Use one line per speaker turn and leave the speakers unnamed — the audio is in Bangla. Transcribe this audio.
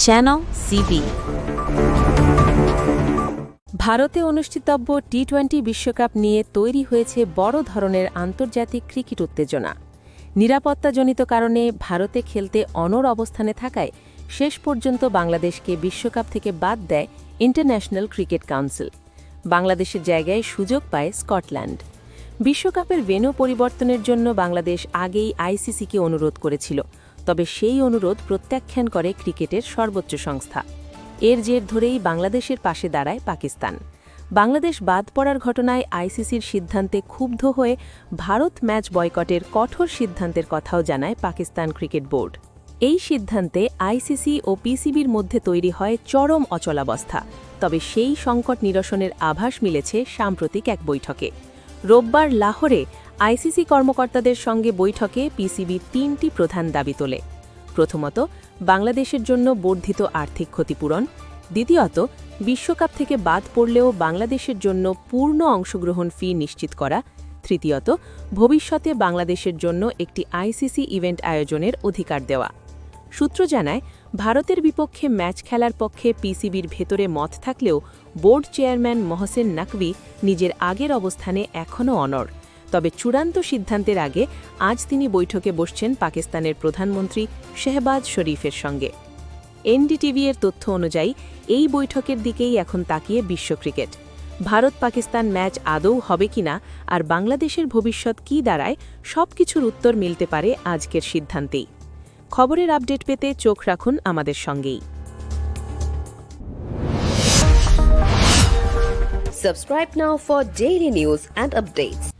Channel CB
ভারতে অনুষ্ঠিতব্য টি-20 বিশ্বকাপ নিয়ে তৈরি হয়েছে বড় ধরনের আন্তর্জাতিক ক্রিকেট উত্তেজনা। নিরাপত্তাজনিত কারণে ভারতে খেলতে অনড় অবস্থানে থাকায় শেষ পর্যন্ত বাংলাদেশকে বিশ্বকাপ থেকে বাদ দেয় ইন্টারন্যাশনাল ক্রিকেট কাউন্সিল। বাংলাদেশের জায়গায় সুযোগ পায় স্কটল্যান্ড। বিশ্বকাপের ভেন্যু পরিবর্তনের জন্য বাংলাদেশ আগেই আইসিসিকে অনুরোধ করেছিল, তবে সেই অনুরোধ প্রত্যাখ্যান করে ক্রিকেটের সর্বোচ্চ সংস্থা। এর জের ধরেই বাংলাদেশের পাশে দাঁড়ায় পাকিস্তান। বাংলাদেশ বাদ পড়ার ঘটনায় আইসিসির সিদ্ধান্তে ক্ষুব্ধ হয়ে ভারত ম্যাচ বয়কটের কঠোর সিদ্ধান্তের কথাও জানায় পাকিস্তান ক্রিকেট বোর্ড। এই সিদ্ধান্তে আইসিসি ও পিসিবির মধ্যে তৈরি হয় চরম অচলাবস্থা। তবে সেই সংকট নিরসনের আভাস মিলেছে সাম্প্রতিক এক বৈঠকে। রোববার লাহোরে আইসিসি কর্মকর্তাদের সঙ্গে বৈঠকে পিসিবি ৩টি প্রধান দাবি তোলে। প্রথমত, বাংলাদেশের জন্য বর্ধিত আর্থিক ক্ষতিপূরণ। দ্বিতীয়ত, বিশ্বকাপ থেকে বাদ পড়লেও বাংলাদেশের জন্য পূর্ণ অংশগ্রহণ ফি নিশ্চিত করা। তৃতীয়ত, ভবিষ্যতে বাংলাদেশের জন্য একটি আইসিসি ইভেন্ট আয়োজনের অধিকার দেওয়া। সূত্র জানায়, ভারতের বিপক্ষে ম্যাচ খেলার পক্ষে পিসিবির ভেতরে মত থাকলেও বোর্ড চেয়ারম্যান মহসেন নাকভি নিজের আগের অবস্থানে এখনও অনড়। তবে চূড়ান্ত সিদ্ধান্তের আগে আজ তিনি বৈঠকে বসছেন পাকিস্তানের প্রধানমন্ত্রী শেহবাজ শরীফের সঙ্গে। এনডিটিভি এর তথ্য অনুযায়ী এই বৈঠকের দিকেই এখন তাকিয়ে বিশ্ব ক্রিকেট। ভারত-পাকিস্তান ম্যাচ আদৌ হবে কিনা আর বাংলাদেশের ভবিষ্যৎ কী দাঁড়ায়, সবকিছুর উত্তর মিলতে পারে আজকের সিদ্ধান্তেই। খবরের আপডেট পেতে চোখ রাখুন আমাদের সঙ্গেই।
Subscribe now for daily news and updates.